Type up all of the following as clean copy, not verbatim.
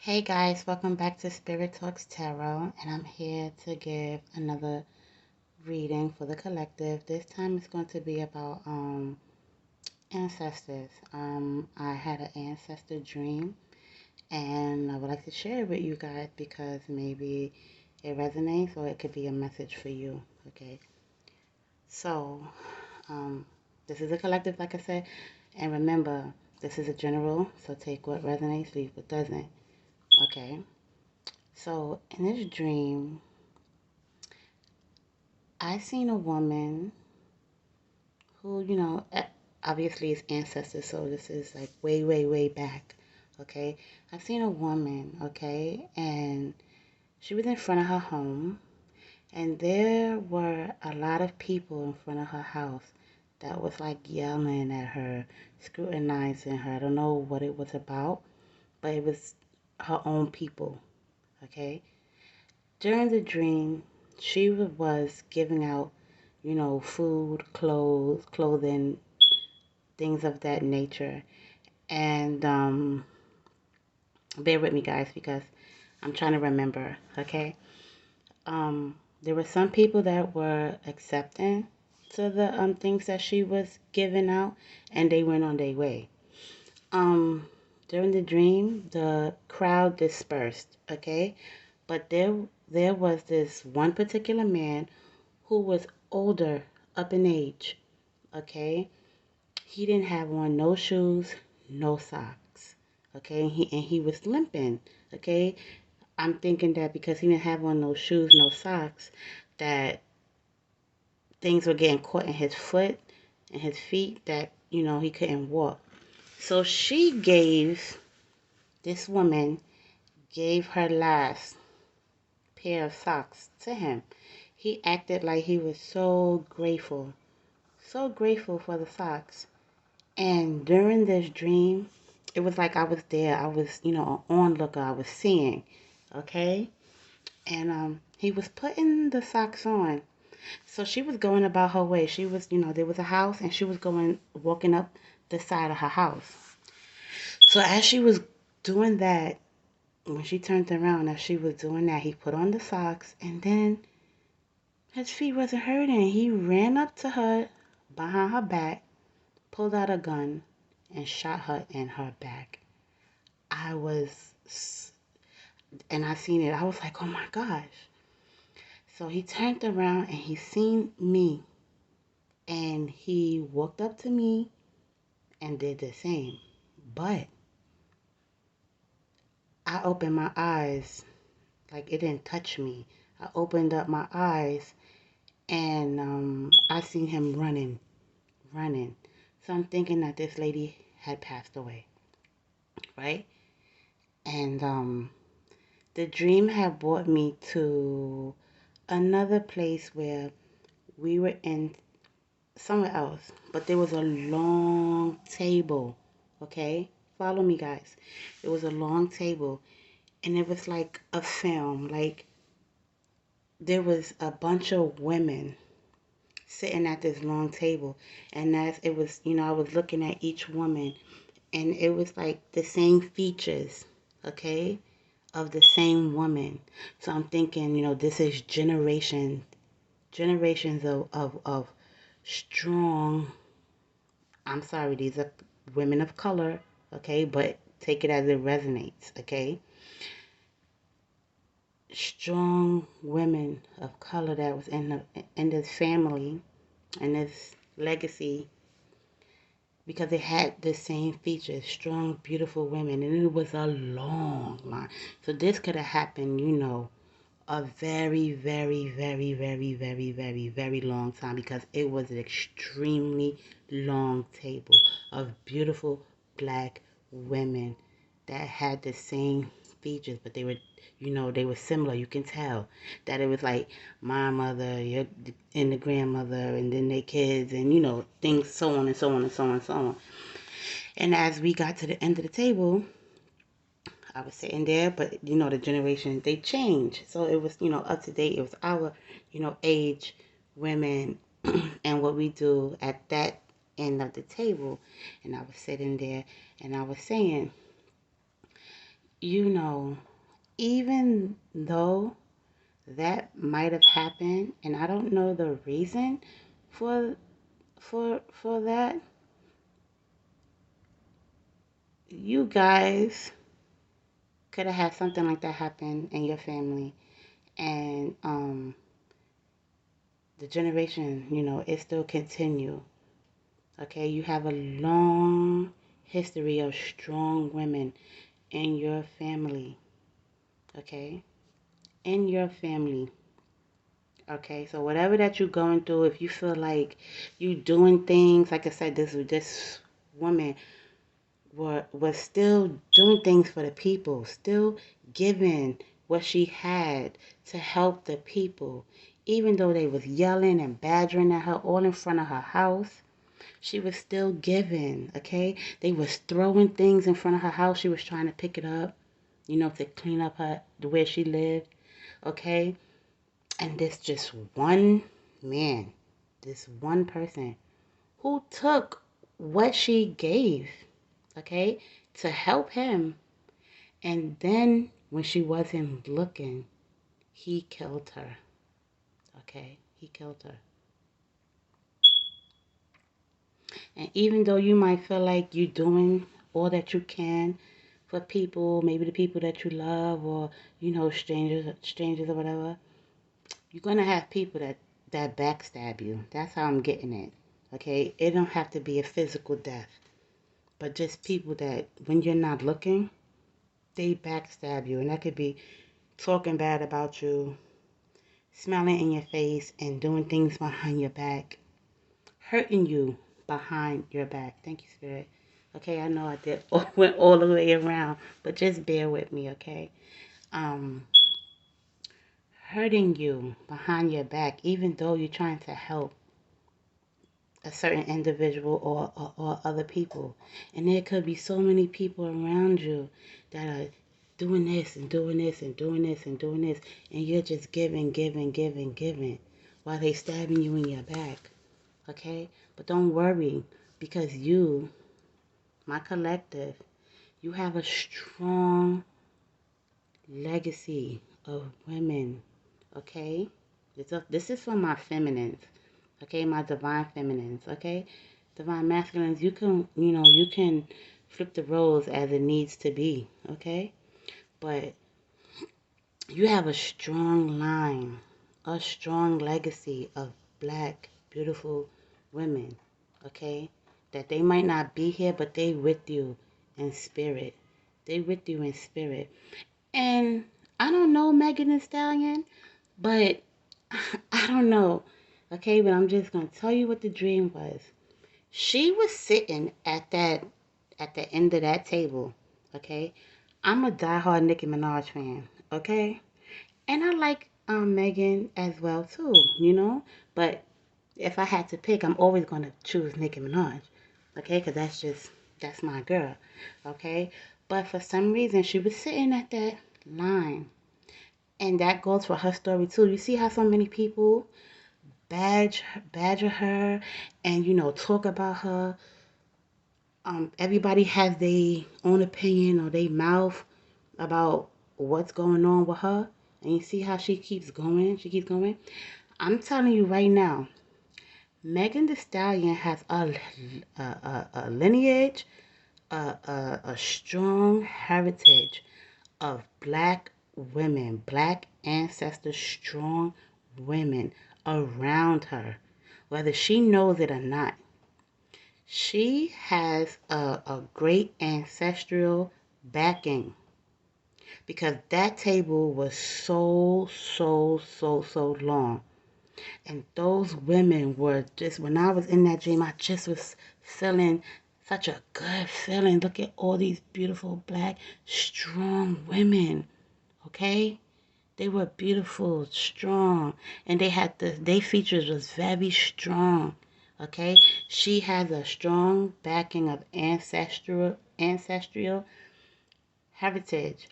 Hey guys, welcome back to Spirit Talks Tarot, and I'm here to give another reading for the collective. This time it's going to be about ancestors. I had an ancestor dream, and I would like to share it with you guys because maybe it resonates or it could be a message for you. Okay, so um, this is a collective, like I said, and remember, this is a general, so take what resonates, leave what doesn't. Okay. So in this dream, I seen a woman who, obviously is ancestor, so this is like way, way, way back. Okay. I've seen a woman, okay, and she was in front of her home, and there were a lot of people in front of her house that was like yelling at her, scrutinizing her. I don't know what it was about, but it was her own people, okay? During the dream, she was giving out, food, clothes, clothing, things of that nature. And bear with me, guys, because I'm trying to remember, okay? There were some people that were accepting to the things that she was giving out, and they went on their way. Um, During the dream, the crowd dispersed, okay? But there was this one particular man who was older, up in age, okay? He didn't have on no shoes, no socks, okay? And he was limping, okay? I'm thinking that because he didn't have on no shoes, no socks, that things were getting caught in his foot and his feet that, he couldn't walk. So this woman gave her last pair of socks to him. He acted like he was so grateful for the socks. And during this dream, it was like I was there. I was, an onlooker. I was seeing, okay? And he was putting the socks on. So she was going about her way. She was, there was a house, and she was walking up the side of her house. So as she was doing that, when she turned around, as she was doing that, he put on the socks, and then his feet wasn't hurting. He ran up to her behind her back, pulled out a gun, and shot her in her back. I was, and I seen it. I was like, oh my gosh. So he turned around and he seen me, and he walked up to me and did the same. But I opened my eyes, like it didn't touch me. I opened up my eyes, and I seen him running. So I'm thinking that this lady had passed away, right? And the dream had brought me to another place where we were in somewhere else, but there was a long table, okay? Follow me, guys. It was a long table, and it was like a film. Like, there was a bunch of women sitting at this long table, and as it was, I was looking at each woman, and it was like the same features, okay, of the same woman. So I'm thinking, this is generations of strong, I'm sorry, these are women of color, okay, but take it as it resonates, okay? Strong women of color that was in this family and this legacy, because they had the same features, strong, beautiful women, and it was a long line. So this could have happened, a very, very, very, very, very, very, very long time, because it was an extremely long table of beautiful black women that had the same features, but they were similar. You can tell that it was like my mother, and the grandmother, and then their kids, and things, so on and so on and so on and so on. And as we got to the end of the table, I was sitting there, but the generation, they changed. So it was, up to date. It was our, age, women, and what we do at that end of the table. And I was sitting there, and I was saying, you know, even though that might have happened, and I don't know the reason for for that, you guys could have had something like that happen in your family, and the generation, it still continue. Okay, you have a long history of strong women in your family. Okay, in your family. Okay, so whatever that you're going through, if you feel like you doing things, like I said, this woman was still doing things for the people, still giving what she had to help the people, even though they was yelling and badgering at her all in front of her house. She was still giving. Okay, they was throwing things in front of her house. She was trying to pick it up, to clean up her where she lived. Okay, and this just one man, this one person who took what she gave, okay, to help him. And then when she wasn't looking, he killed her. Okay, he killed her. And even though you might feel like you're doing all that you can for people, maybe the people that you love, or strangers or whatever, you're gonna have people that backstab you. That's how I'm getting it. Okay, it don't have to be a physical death, but just people that when you're not looking, they backstab you, and that could be talking bad about you, smiling in your face, and doing things behind your back, hurting you behind your back. Thank you, Spirit. Okay, I know I did went all the way around, but just bear with me, okay? Um, Hurting you behind your back, even though you're trying to help a certain individual or other people. And there could be so many people around you that are doing this and doing this and doing this and doing this, and you're just giving, giving, giving, giving while they stabbing you in your back. Okay? But don't worry, because you, my collective, you have a strong legacy of women. Okay? This is for my feminines. Okay, my divine feminines. Okay? Divine masculines, you can flip the roles as it needs to be. Okay? But you have a strong line, a strong legacy of black, beautiful women. Okay? That they might not be here, but they with you in spirit. They with you in spirit. And I don't know Megan Thee Stallion, but I don't know. Okay, but I'm just gonna tell you what the dream was. She was sitting at the end of that table. Okay, I'm a diehard Nicki Minaj fan. Okay, and I like Megan as well too. But if I had to pick, I'm always gonna choose Nicki Minaj. Okay, because that's my girl. Okay, but for some reason she was sitting at that line. And that goes for her story too. You see how so many people badger her and talk about her. Everybody has their own opinion or their mouth about what's going on with her. And you see how she keeps going. She keeps going. I'm telling you right now, Megan Thee Stallion has a lineage, a strong heritage of black women, black ancestor strong women around her, whether she knows it or not. She has a great ancestral backing because that table was so long. And those women were just, when I was in that dream, I just was feeling such a good feeling. Look at all these beautiful black strong women. Okay, they were beautiful, strong, and their features was very strong. Okay, she has a strong backing of ancestral heritage.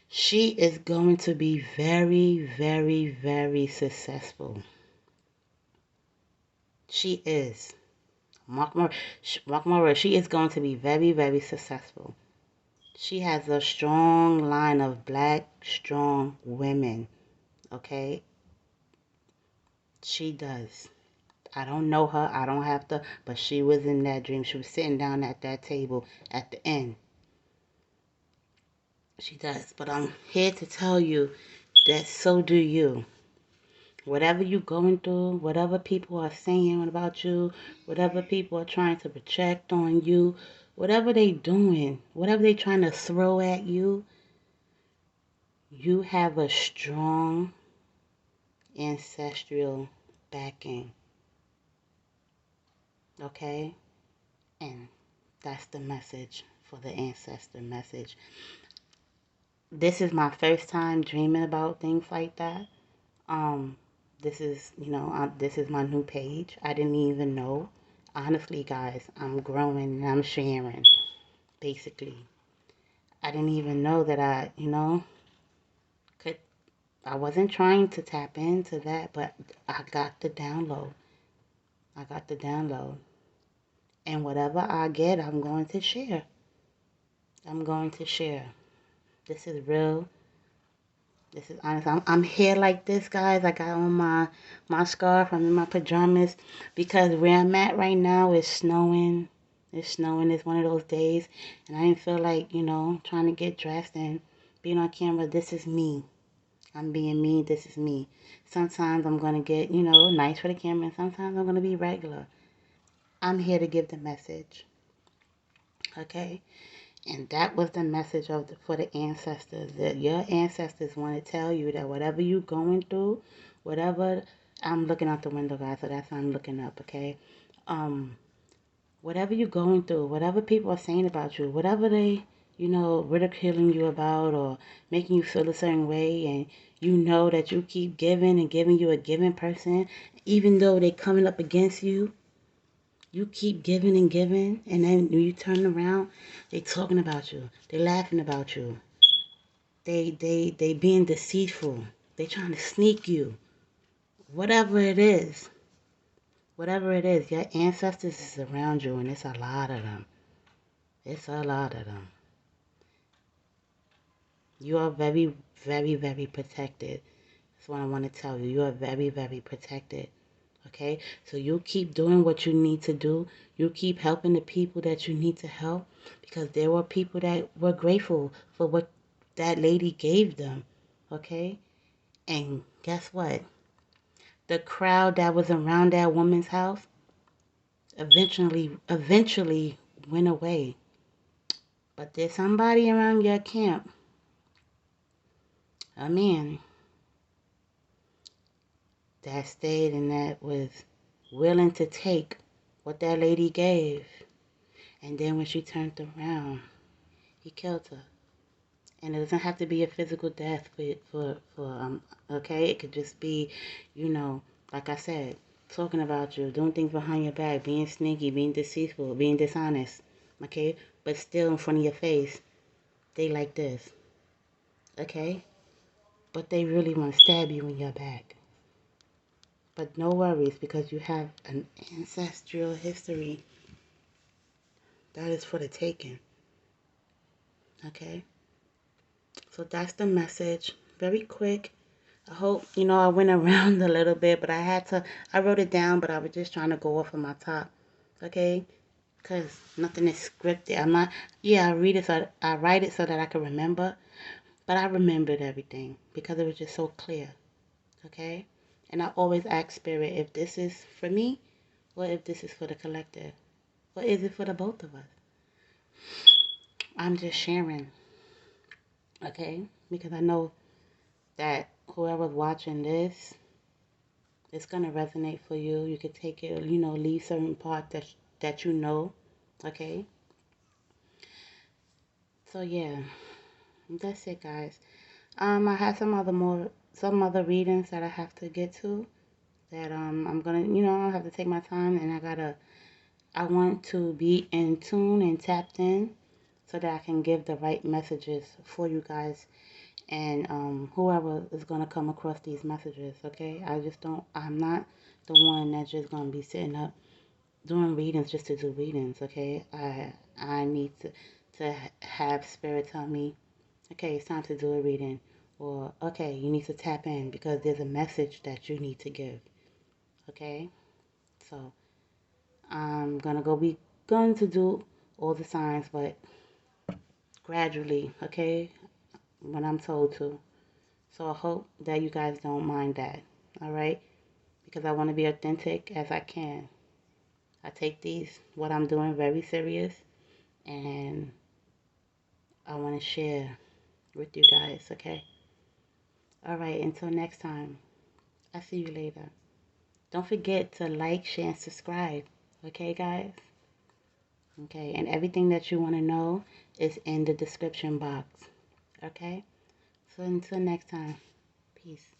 She is going to be very, very, very successful. She is. Mark my word. She is going to be very, very successful. She has a strong line of black, strong women. Okay? She does. I don't know her. I don't have to. But she was in that dream. She was sitting down at that table at the end. She does. But I'm here to tell you that so do you. Whatever you're going through, whatever people are saying about you, whatever people are trying to project on you, whatever they doing, whatever they trying to throw at you, you have a strong ancestral backing. Okay? And that's the message for the ancestor message. This is my first time dreaming about things like that. Um, this is, this is my new page. I didn't even know. Honestly, guys, I'm growing and I'm sharing, basically. I didn't even know that could, I wasn't trying to tap into that, but I got the download. I got the download. And whatever I get, I'm going to share. I'm going to share. This is real. This is honest. I'm here like this, guys. I got on my scarf. I'm in my pajamas because where I'm at right now is snowing. It's snowing. It's one of those days, and I didn't feel like trying to get dressed and being on camera. This is me. I'm being me. This is me. Sometimes I'm gonna get nice for the camera, and sometimes I'm gonna be regular. I'm here to give the message. Okay. And that was the message for the ancestors. That your ancestors want to tell you that whatever you're going through, whatever I'm looking out the window, guys, so that's why I'm looking up, okay? Whatever you're going through, whatever people are saying about you, whatever they, ridiculing you about or making you feel a certain way, and you know that you keep giving and giving, you a giving person, even though they're coming up against you. You keep giving and giving, and then when you turn around, they talking about you. They laughing about you. They being deceitful. They trying to sneak you. Whatever it is, your ancestors is around you, and it's a lot of them. It's a lot of them. You are very, very, very protected. That's what I want to tell you. You are very, very protected. Okay? So you keep doing what you need to do. You keep helping the people that you need to help, because there were people that were grateful for what that lady gave them. Okay? And guess what? The crowd that was around that woman's house eventually went away. But there's somebody around your camp, a man, that stayed and that was willing to take what that lady gave. And then when she turned around, he killed her. And it doesn't have to be a physical death okay? It could just be, like I said, talking about you, doing things behind your back, being sneaky, being deceitful, being dishonest, okay? But still in front of your face, they like this, okay? But they really want to stab you in your back. But no worries, because you have an ancestral history that is for the taking, okay? So that's the message. Very quick. I hope, I went around a little bit, but I wrote it down, but I was just trying to go off of my top, okay? Because nothing is scripted. I write it so that I can remember, but I remembered everything because it was just so clear, okay? And I always ask Spirit if this is for me or if this is for the collective. Or is it for the both of us? I'm just sharing, okay? Because I know that whoever's watching this, it's going to resonate for you. You could take it, leave certain parts that okay? So yeah, that's it, guys. I have some other readings that I have to get to that I'm gonna, I have to take my time, and I want to be in tune and tapped in so that I can give the right messages for you guys and whoever is gonna come across these messages, okay? I'm not the one that's just gonna be sitting up doing readings just to do readings, okay? I need to to have Spirit tell me, okay, it's time to do a reading. Or, okay, you need to tap in because there's a message that you need to give. Okay? So, I'm going to do all the signs, but gradually, okay? When I'm told to. So I hope that you guys don't mind that. Alright? Because I want to be authentic as I can. I take what I'm doing, very serious. And I want to share with you guys, okay? Alright, until next time. I'll see you later. Don't forget to like, share, and subscribe. Okay, guys? Okay, and everything that you want to know is in the description box. Okay? So until next time, peace.